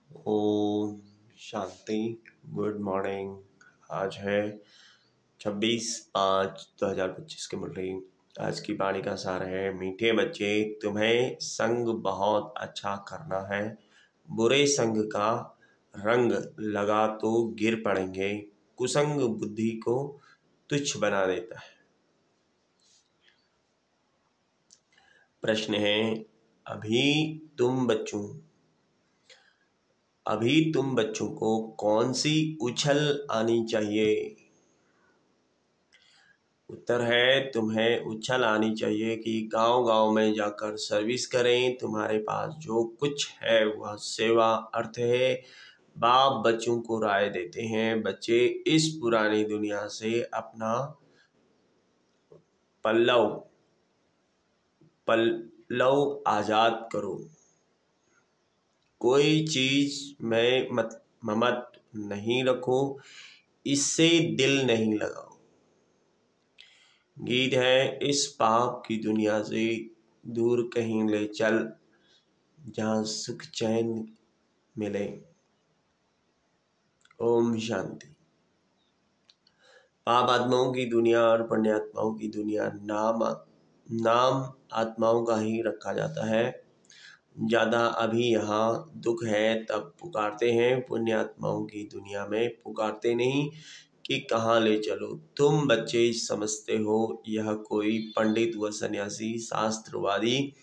Om Shanti. Good morning. आज है 26/5/2025 की मुरली। आज की वाणी का सार है, मीठे बच्चे तुम्हें संग बहुत अच्छा करना है। बुरे संग का रंग लगा तो गिर पड़ेंगे। कुसंग बुद्धि को तुच्छ बना देता है। प्रश्न है, अभी तुम बच्चों को कौन सी उछल आनी चाहिए? उत्तर है, तुम्हें उछल आनी चाहिए कि गांव-गांव में जाकर सर्विस करें। तुम्हारे पास जो कुछ है वह सेवा अर्थ है। बाप बच्चों को राय देते हैं, बच्चे इस पुरानी दुनिया से अपना पल्लव आजाद करो। कोई चीज में ममत नहीं रखो, इससे दिल नहीं लगाओ। गीत है, इस पाप की दुनिया से दूर कहीं ले चल, जहां सुख चैन मिले। ओम शांति। पाप आत्माओं की दुनिया और पुण्य आत्माओं की दुनिया नाम आत्माओं का ही रखा जाता है। ज्यादा अभी यहाँ दुख है तब पुकारते हैं, पुण्य आत्माओं की दुनिया में पुकारते नहीं कि कहाँ ले चलो। तुम बच्चे समझते हो यह कोई पंडित व सन्यासी शास्त्रवादी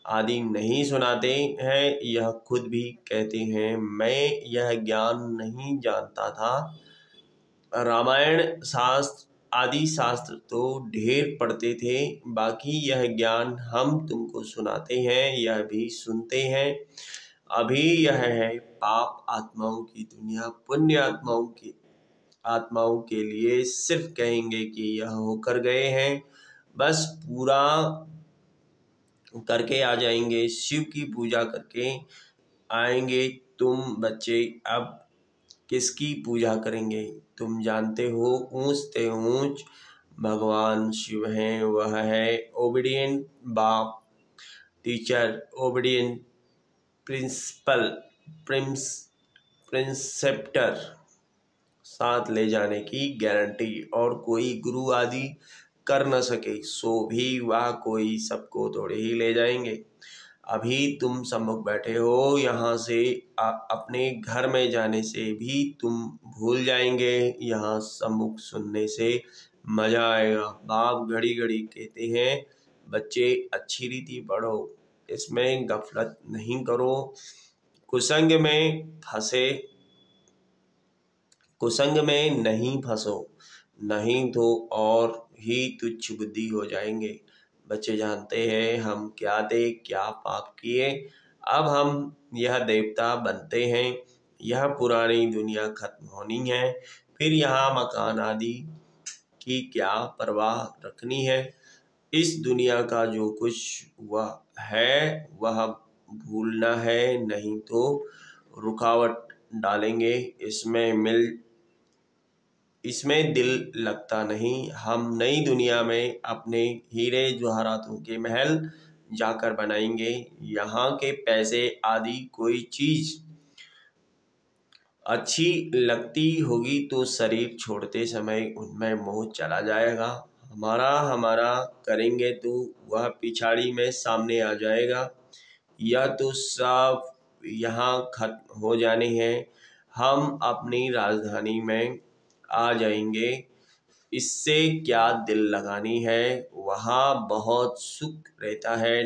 आदि नहीं सुनाते हैं। यह खुद भी कहते हैं, मैं यह ज्ञान नहीं जानता था। रामायण शास्त्र आदि शास्त्र तो ढेर पढ़ते थे, बाकी यह ज्ञान हम तुमको सुनाते हैं, यह भी सुनते हैं। अभी यह है पाप आत्माओं की दुनिया। पुण्य आत्माओं के लिए सिर्फ कहेंगे कि यह होकर गए हैं, बस पूरा करके आ जाएंगे, शिव की पूजा करके आएंगे। तुम बच्चे अब किसकी पूजा करेंगे? तुम जानते हो, ऊंच से ऊंच भगवान शिव हैं। वह है ओबीडियंट बाप, टीचर, ओबीडियंट प्रिंसिपल, प्रिंसेप्टर, साथ ले जाने की गारंटी। और कोई गुरु आदि कर न सके सो भी वह कोई सबको थोड़े ही ले जाएंगे। अभी तुम सम्मुख बैठे हो, यहाँ से अपने घर में जाने से भी तुम भूल जाएंगे। यहाँ सम्मुख सुनने से मजा आएगा। बाप घड़ी घड़ी कहते हैं, बच्चे अच्छी रीति पढ़ो, इसमें गफलत नहीं करो। कुसंग में नहीं फंसो, नहीं तो और ही तुच्छ बुद्धि हो जाएंगे। बच्चे जानते हैं हम क्या दे क्या पाप किए, अब हम यह देवता बनते हैं। यह पुरानी दुनिया खत्म होनी है, फिर यहाँ मकान आदि की क्या परवाह रखनी है। इस दुनिया का जो कुछ वह है वह भूलना है, नहीं तो रुकावट डालेंगे। इसमें दिल लगता नहीं। हम नई दुनिया में अपने हीरे जवाहरातों के महल जाकर बनाएंगे। यहाँ के पैसे आदि कोई चीज अच्छी लगती होगी तो शरीर छोड़ते समय उनमें मोह चला जाएगा। हमारा करेंगे तो वह पिछाड़ी में सामने आ जाएगा। यह तो सब यहाँ खत्म हो जाने हैं, हम अपनी राजधानी में आ जाएंगे। इससे क्या दिल लगानी है, वहाँ बहुत सुख रहता है।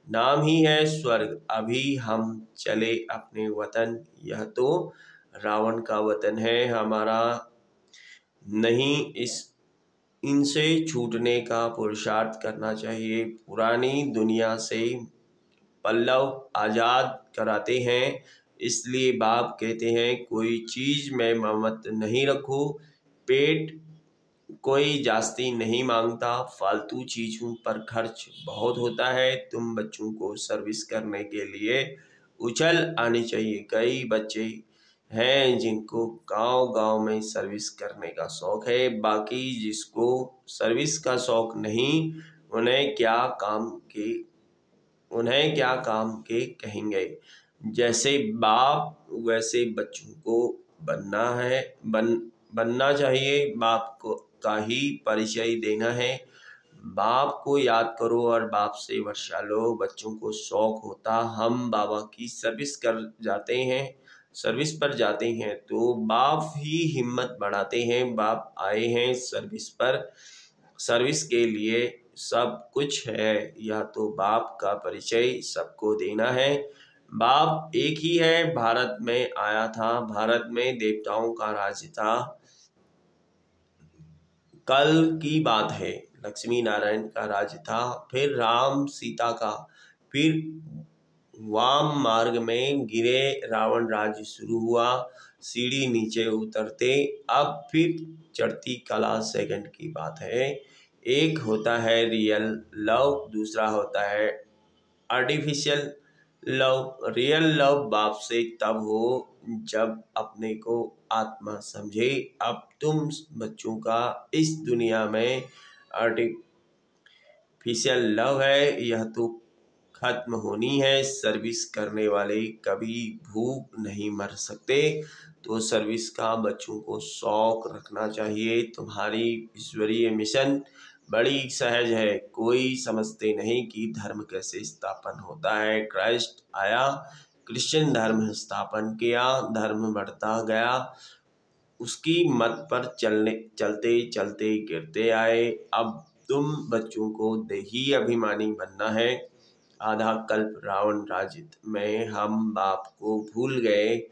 नाम ही है स्वर्ग। अभी हम चले अपने वतन, यह तो रावण का वतन है, हमारा नहीं। इनसे छूटने का पुरुषार्थ करना चाहिए। पुरानी दुनिया से पल्लव आजाद कराते हैं, इसलिए बाप कहते हैं, कोई चीज में ममत नहीं रखो। पेट कोई जास्ती नहीं मांगता, फालतू चीजों पर खर्च बहुत होता है। तुम बच्चों को सर्विस करने के लिए उछल आनी चाहिए। कई बच्चे हैं जिनको गांव-गांव में सर्विस करने का शौक है, बाकी जिसको सर्विस का शौक नहीं, उन्हें क्या काम के कहेंगे। जैसे बाप वैसे बच्चों को बनना चाहिए। बाप को का ही परिचय देना है। बाप को याद करो और बाप से वर्षा लो। बच्चों को शौक होता हम बाबा की सर्विस पर जाते हैं तो बाप ही हिम्मत बढ़ाते हैं। बाप आए हैं सर्विस के लिए, सब कुछ है। या तो बाप का परिचय सबको देना है। बाप एक ही है, भारत में आया था, भारत में देवताओं का राज्य था। कल की बात है, लक्ष्मी नारायण का राज्य था, फिर राम सीता का, फिर वाम मार्ग में गिरे रावण राज्य शुरू हुआ। सीढ़ी नीचे उतरते अब फिर चढ़ती कला सेकंड की बात है। एक होता है रियल लव, दूसरा होता है आर्टिफिशियल लव। रियल लव बाप से तब हो जब अपने को आत्मा समझे। अब तुम बच्चों का इस दुनिया में आर्टिफिशियल लव है, यह तो खत्म होनी है। सर्विस करने वाले कभी भूख नहीं मर सकते, तो सर्विस का बच्चों को शौक रखना चाहिए। तुम्हारी ईश्वरीय मिशन बड़ी सहज है, कोई समझते नहीं कि धर्म कैसे स्थापन होता है। क्राइस्ट आया, क्रिश्चियन धर्म स्थापन किया, धर्म बढ़ता गया, उसकी मत पर चलते चलते गिरते आए। अब तुम बच्चों को देही अभिमानी बनना है। आधा कल्प रावण राज्य में हम बाप को भूल गए,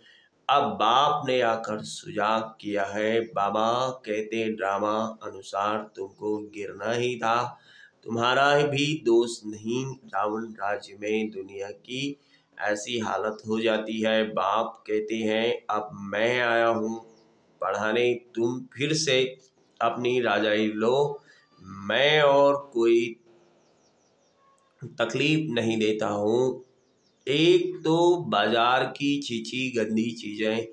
अब बाप ने आकर सुजाग किया है। बाबा कहते ड्रामा अनुसार तुमको गिरना ही था, तुम्हारा भी दोष नहीं। रावण राज्य में दुनिया की ऐसी हालत हो जाती है। बाप कहते हैं अब मैं आया हूँ पढ़ाने, तुम फिर से अपनी राजाई लो। मैं और कोई तकलीफ नहीं देता हूँ। एक तो बाजार की चीची गंदी चीजें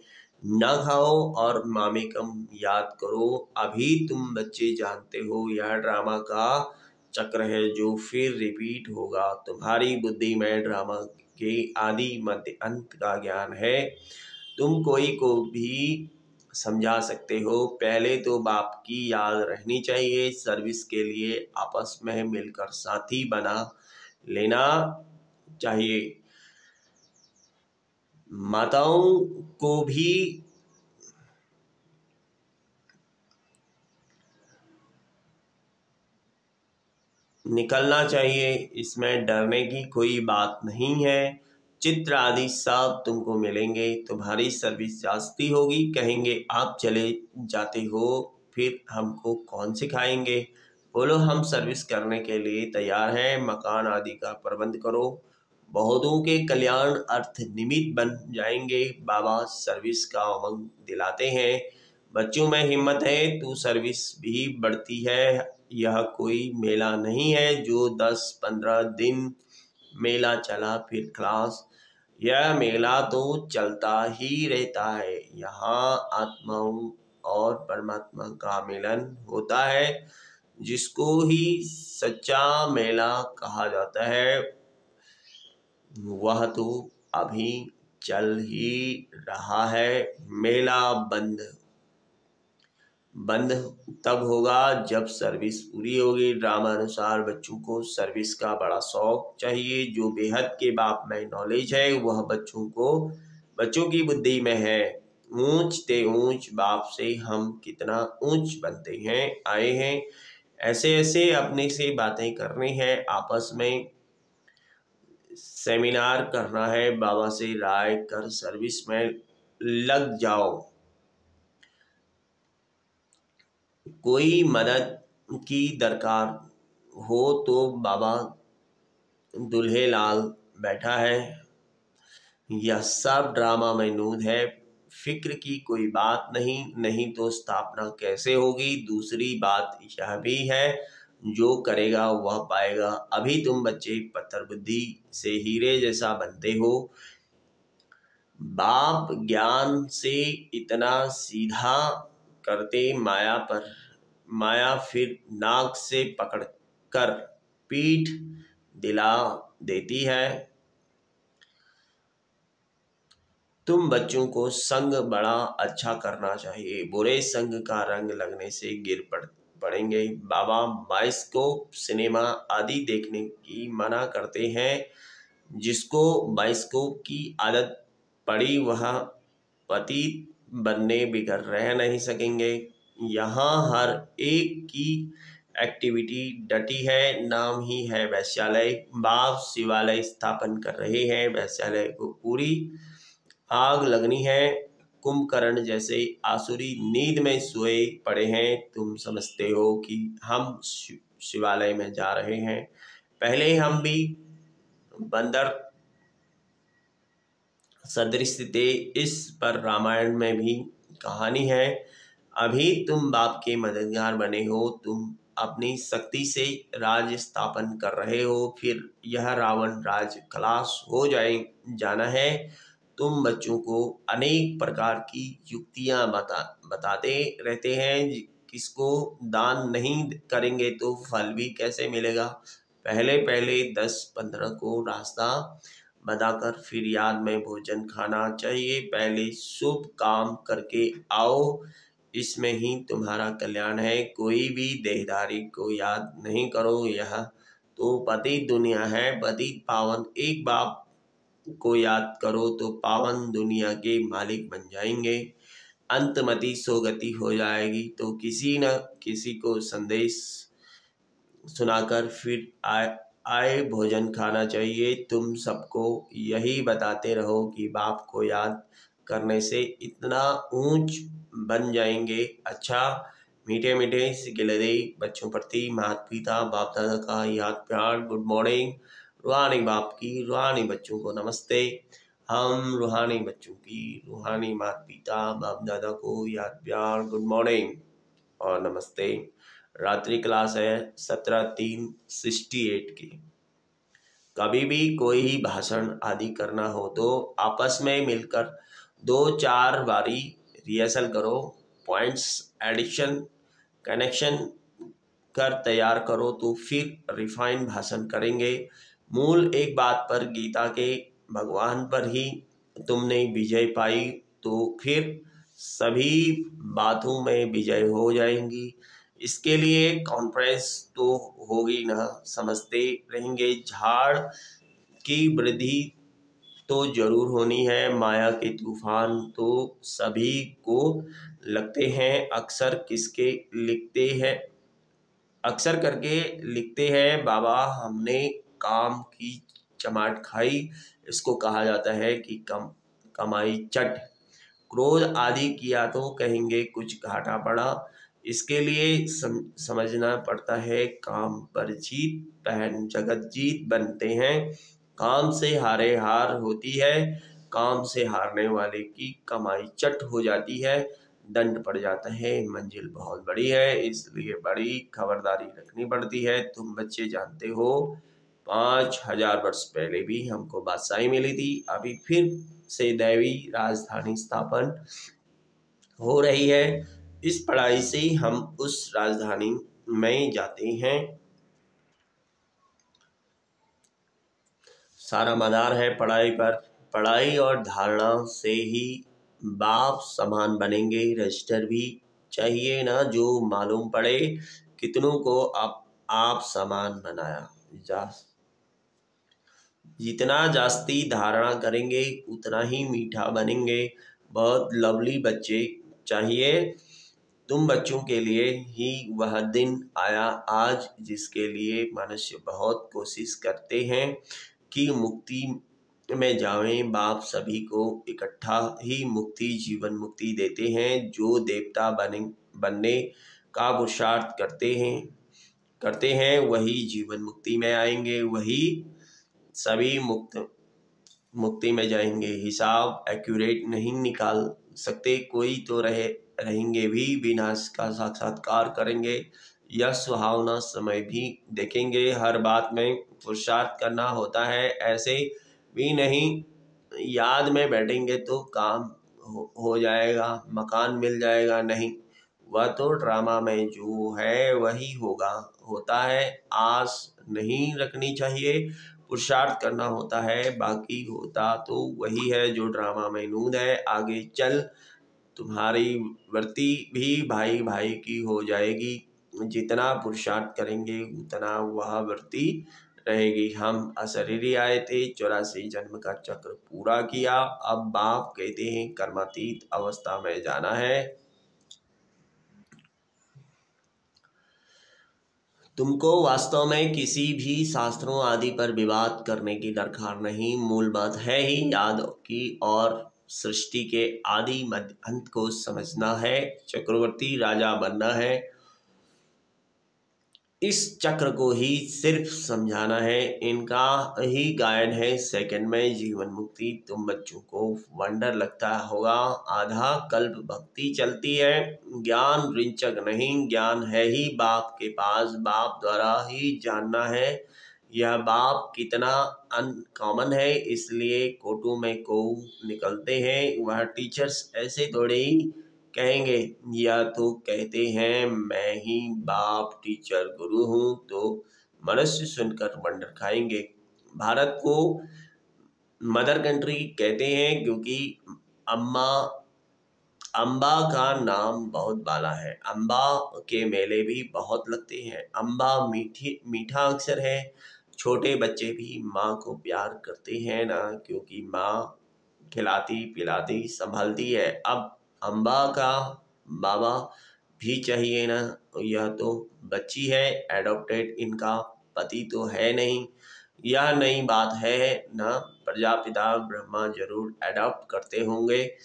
न खाओ और मामे कम याद करो। अभी तुम बच्चे जानते हो यह ड्रामा का चक्र है जो फिर रिपीट होगा। तुम्हारी बुद्धि में ड्रामा के आदि मध्य अंत का ज्ञान है। तुम कोई को भी समझा सकते हो। पहले तो बाप की याद रहनी चाहिए। सर्विस के लिए आपस में मिलकर साथी बना लेना चाहिए। माताओं को भी निकलना चाहिए, इसमें डरने की कोई बात नहीं है। चित्र आदि सब तुमको मिलेंगे, तुम्हारी सर्विस जास्ती होगी। कहेंगे आप चले जाते हो फिर हमको कौन सिखाएंगे। बोलो हम सर्विस करने के लिए तैयार हैं। मकान आदि का प्रबंध करो, बहुतों के कल्याण अर्थ निमित्त बन जाएंगे। बाबा सर्विस का उमंग दिलाते हैं। बच्चों में हिम्मत है तो सर्विस भी बढ़ती है। यह कोई मेला नहीं है जो 10-15 दिन मेला चला फिर क्लास। यह मेला तो चलता ही रहता है। यहाँ आत्माओं और परमात्मा का मिलन होता है, जिसको ही सच्चा मेला कहा जाता है। वह तो अभी चल ही रहा है। मेला बंद तब होगा जब सर्विस पूरी होगी। ड्रामा अनुसार बच्चों को सर्विस का बड़ा शौक चाहिए। जो बेहद के बाप में नॉलेज है वह बच्चों की बुद्धि में है। ऊंच ते ऊंच बाप से हम कितना ऊंच बनते हैं आए हैं। ऐसे ऐसे अपने से बातें करनी है, आपस में सेमिनार करना है। बाबा से राय कर सर्विस में लग जाओ। कोई मदद की दरकार हो तो बाबा दुल्हे लाल बैठा है। यह सब ड्रामा में नूद है, फिक्र की कोई बात नहीं तो स्थापना कैसे होगी। दूसरी बात यह भी है, जो करेगा वह पाएगा। अभी तुम बच्चे पत्थर बुद्धि से हीरे जैसा बनते हो। बाप ज्ञान से इतना सीधा करते माया फिर नाक से पकड़कर पीठ दिला देती है। तुम बच्चों को संग बड़ा अच्छा करना चाहिए, बुरे संग का रंग लगने से पड़ेंगे। बाबा बाइस्कोप सिनेमा आदि देखने की मना करते हैं। जिसको बाइस्कोप की आदत पड़ी वह पतित बनने बिगड़ रह नहीं सकेंगे। यहाँ हर एक की एक्टिविटी डटी है, नाम ही है वैश्यालय। बाप शिवालय स्थापन कर रहे हैं, वैश्यालय को पूरी आग लगनी है। कुंभकर्ण जैसे आसुरी नींद में सोए पड़े हैं। तुम समझते हो कि हम शिवालय में जा रहे हैं, पहले हम भी बंदर सदृश थे। इस पर रामायण में भी कहानी है। अभी तुम बाप के मददगार बने हो, तुम अपनी शक्ति से राज स्थापन कर रहे हो, फिर यह रावण राज खलास हो जाना है। तुम बच्चों को अनेक प्रकार की युक्तियां बताते रहते हैं। किसको दान नहीं करेंगे तो फल भी कैसे मिलेगा। पहले पहले 10-15 को रास्ता बताकर फिर याद में भोजन खाना चाहिए। पहले शुभ काम करके आओ, इसमें ही तुम्हारा कल्याण है। कोई भी देहधारी को याद नहीं करो, यह तो पतित दुनिया है। पतित पावन एक बाप को याद करो तो पावन दुनिया के मालिक बन जाएंगे। अंतमति सोगति हो जाएगी तो किसी न किसी को संदेश सुनाकर फिर आए भोजन खाना चाहिए। तुम सबको यही बताते रहो कि बाप को याद करने से इतना ऊंच बन जाएंगे। अच्छा, मीठे मीठे सिकिलरे बच्चों प्रति माता पिता बाप दादा का याद प्यार गुड मॉर्निंग। रूहानी बाप की रूहानी बच्चों को नमस्ते। हम रूहानी बच्चों की रूहानी माता पिता बाप दादा को याद प्यार गुड मॉर्निंग और नमस्ते। रात्रि क्लास है 17/3/68 की। कभी भी कोई ही भाषण आदि करना हो तो आपस में मिलकर 2-4 बारी रिहर्सल करो। पॉइंट्स एडिशन कनेक्शन कर तैयार करो तो फिर रिफाइन भाषण करेंगे। मूल एक बात पर गीता के भगवान पर ही तुमने विजय पाई तो फिर सभी बातों में विजय हो जाएंगी। इसके लिए कॉन्फ्रेंस तो होगी ना, समझते रहेंगे। झाड़ की वृद्धि तो जरूर होनी है। माया के तूफान तो सभी को लगते हैं। अक्सर करके लिखते हैं बाबा हमने काम की चमाट खाई। इसको कहा जाता है कि कमाई चट। क्रोध आदि किया तो कहेंगे कुछ घाटा पड़ा। इसके लिए समझना पड़ता है काम पर जीत पहन जगत जीत बनते हैं। काम से हारे हार होती है, काम से हारने वाले की कमाई चट हो जाती है, दंड पड़ जाता है। मंजिल बहुत बड़ी है, इसलिए बड़ी खबरदारी रखनी पड़ती है। तुम बच्चे जानते हो 5000 वर्ष पहले भी हमको बादशाही मिली थी। अभी फिर से दैवी राजधानी स्थापन हो रही है। इस पढ़ाई से हम उस राजधानी में जाते हैं। सारा मदार है पढ़ाई पर। पढ़ाई और धारणा से ही बाप समान बनेंगे। रजिस्टर भी चाहिए ना जो मालूम पड़े कितनों को आप समान बनाया जा। जितना जास्ती धारणा करेंगे उतना ही मीठा बनेंगे। बहुत लवली बच्चे चाहिए तुम बच्चों के लिए ही वह दिन आया आज जिसके लिए मनुष्य बहुत कोशिश करते हैं कि मुक्ति में जावें। बाप सभी को इकट्ठा ही मुक्ति जीवन मुक्ति देते हैं। जो देवता बनने का पुरुषार्थ करते हैं वही जीवन मुक्ति में आएंगे, वही सभी मुक्ति में जाएंगे। हिसाब एक्यूरेट नहीं निकाल सकते, कोई तो रहेंगे भी विनाश का साक्षात्कार करेंगे। यह सुहावना समय भी देखेंगे। हर बात में पुरुषार्थ करना होता है, ऐसे भी नहीं याद में बैठेंगे तो काम हो जाएगा, मकान मिल जाएगा, नहीं। वह तो ड्रामा में जो है वही होता है। आस नहीं रखनी चाहिए। पुरुषार्थ करना होता है, बाकी होता तो वही है जो ड्रामा में नूद है। आगे चल तुम्हारी वृत्ति भी भाई भाई की हो जाएगी, जितना पुरुषार्थ करेंगे उतना वह वृत्ति रहेगी। हम अशरीरी आए थे, 84 जन्म का चक्र पूरा किया, अब बाप कहते हैं कर्मातीत अवस्था में जाना है। तुमको वास्तव में किसी भी शास्त्रों आदि पर विवाद करने की दरकार नहीं। मूल बात है ही याद की और सृष्टि के आदि मध्य अंत को समझना है। चक्रवर्ती राजा बनना है, इस चक्र को ही सिर्फ समझाना है। इनका ही गायन है सेकंड में जीवन मुक्ति। तुम बच्चों को वंडर लगता होगा, आधा कल्प भक्ति चलती है, ज्ञान रिंचक नहीं, ज्ञान है ही बाप के पास, बाप द्वारा ही जानना है। यह बाप कितना अनकॉमन है, इसलिए कोटू में को निकलते हैं। वह टीचर्स ऐसे थोड़े ही कहेंगे, या तो कहते हैं मैं ही बाप टीचर गुरु हूँ, तो मनुष्य सुनकर वंडर खाएंगे। भारत को मदर कंट्री कहते हैं क्योंकि अम्बा का नाम बहुत बाला है। अम्बा के मेले भी बहुत लगते हैं। अम्बा मीठा अक्षर है। छोटे बच्चे भी माँ को प्यार करते हैं ना, क्योंकि माँ खिलाती पिलाती संभालती है। अब अम्बा का बाबा भी चाहिए ना, यह तो बच्ची है एडॉप्टेड, इनका पति तो है नहीं। यह नई बात है ना, प्रजापिता ब्रह्मा जरूर एडॉप्ट करते होंगे।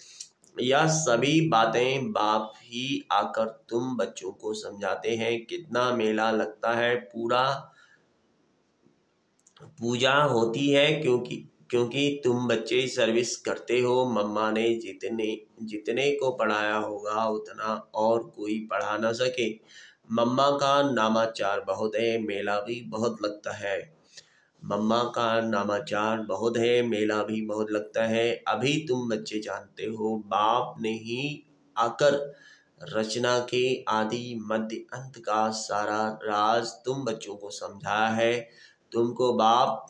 यह सभी बातें बाप ही आकर तुम बच्चों को समझाते हैं। कितना मेला लगता है, पूरा पूजा होती है, क्योंकि तुम बच्चे सर्विस करते हो। मम्मा ने जितने को पढ़ाया होगा उतना और कोई पढ़ा ना सके। मम्मा का नामाचार बहुत है, मेला भी बहुत लगता है। मम्मा का नामाचार बहुत है, मेला भी बहुत लगता है। अभी तुम बच्चे जानते हो, बाप ने ही आकर रचना के आदि मध्य अंत का सारा राज तुम बच्चों को समझाया है। तुमको बाप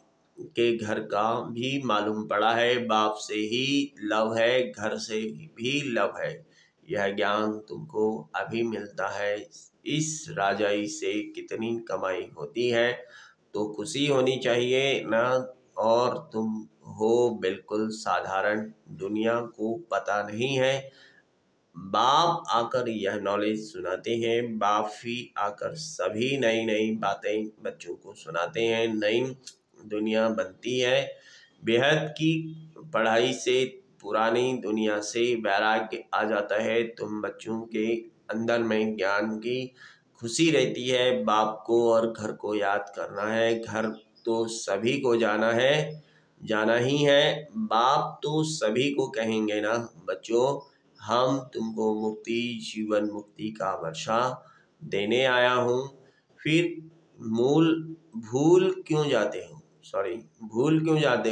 के घर का भी मालूम पड़ा है। बाप से ही लव है, घर से भी लव है। यह ज्ञान तुमको अभी मिलता है। इस राजाई से कितनी कमाई होती है, तो खुशी होनी चाहिए ना। और तुम हो बिल्कुल साधारण, दुनिया को पता नहीं है। बाप आकर यह नॉलेज सुनाते हैं। बाप ही आकर सभी नई नई बातें बच्चों को सुनाते हैं। नई दुनिया बनती है। बेहद की पढ़ाई से पुरानी दुनिया से वैराग्य आ जाता है। तुम बच्चों के अंदर में ज्ञान की खुशी रहती है। बाप को और घर को याद करना है। घर तो सभी को जाना ही है। बाप तो सभी को कहेंगे ना, बच्चों हम तुमको मुक्ति जीवन मुक्ति का वर्षा देने आया हूँ। फिर भूल क्यों जाते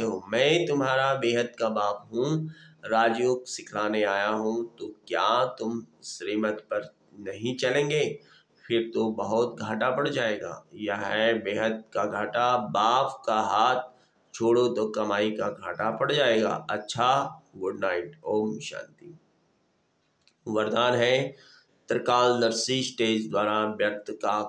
हो? मैं तुम्हारा बेहद का बाप हूँ, राजयोग सिखलाने आया हूँ। तो क्या तुम श्रीमत पर नहीं चलेंगे? फिर तो बहुत घाटा पड़ जाएगा। यह है बेहद का घाटा। बाप का हाथ छोड़ो तो कमाई का घाटा पड़ जाएगा। अच्छा, गुड नाइट, ओम शांति। वरदान है, त्रिकालदर्शी स्टेज द्वारा व्यर्थ का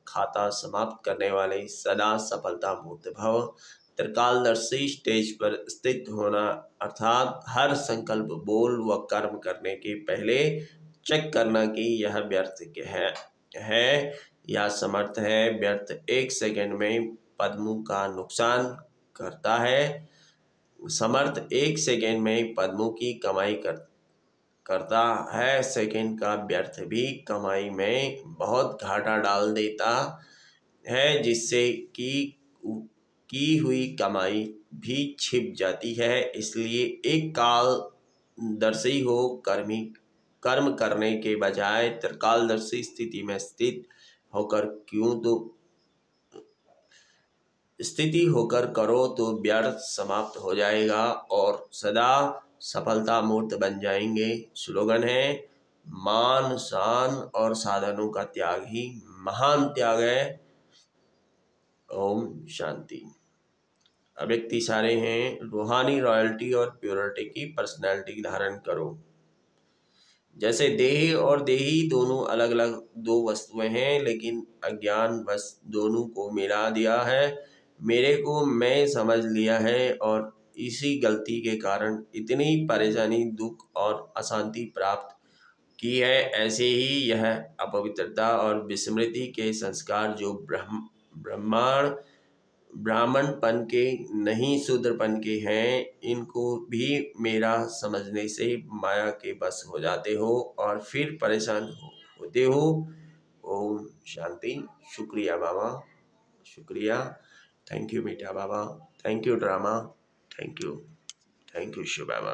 खाता समाप्त करने वाले सदा सफलता मूर्त भव। त्रिकालदर्शी स्टेज पर स्थित होना अर्थात हर संकल्प बोल व कर्म करने के पहले चेक करना कि यह व्यर्थ है या समर्थ है। व्यर्थ 1 सेकंड में पद्मों का नुकसान करता है, समर्थ 1 सेकंड में पद्मों की कमाई करता है। सेकंड का व्यर्थ भी कमाई में बहुत घाटा डाल देता है, जिससे की हुई कमाई भी छिप जाती है। इसलिए एक कालदर्शी हो, कर्म करने के बजाय त्रिकालदर्शी स्थिति में स्थिति होकर करो तो व्यर्थ समाप्त हो जाएगा और सदा सफलता मूर्त बन जाएंगे। स्लोगन है, मान शान और साधनों का त्याग ही महान त्याग है। ओम शांति। अव्यक्ति सारे हैं। रूहानी रॉयल्टी और प्योरिटी की पर्सनैलिटी धारण करो। जैसे देह और देही दोनों अलग अलग दो वस्तुएं हैं, लेकिन अज्ञान बस दोनों को मिला दिया है। मेरे को मैं समझ लिया है और इसी गलती के कारण इतनी परेशानी, दुख और अशांति प्राप्त की है। ऐसे ही यह अपवित्रता और विस्मृति के संस्कार जो ब्राह्मणपन के नहीं शूद्रपन के हैं, इनको भी मेरा समझने से माया के बस हो जाते हो और फिर परेशान होते हो। ओम शांति। शुक्रिया बाबा, शुक्रिया। थैंक यू मीठा बाबा, thank you drama, thank you Shiv Baba.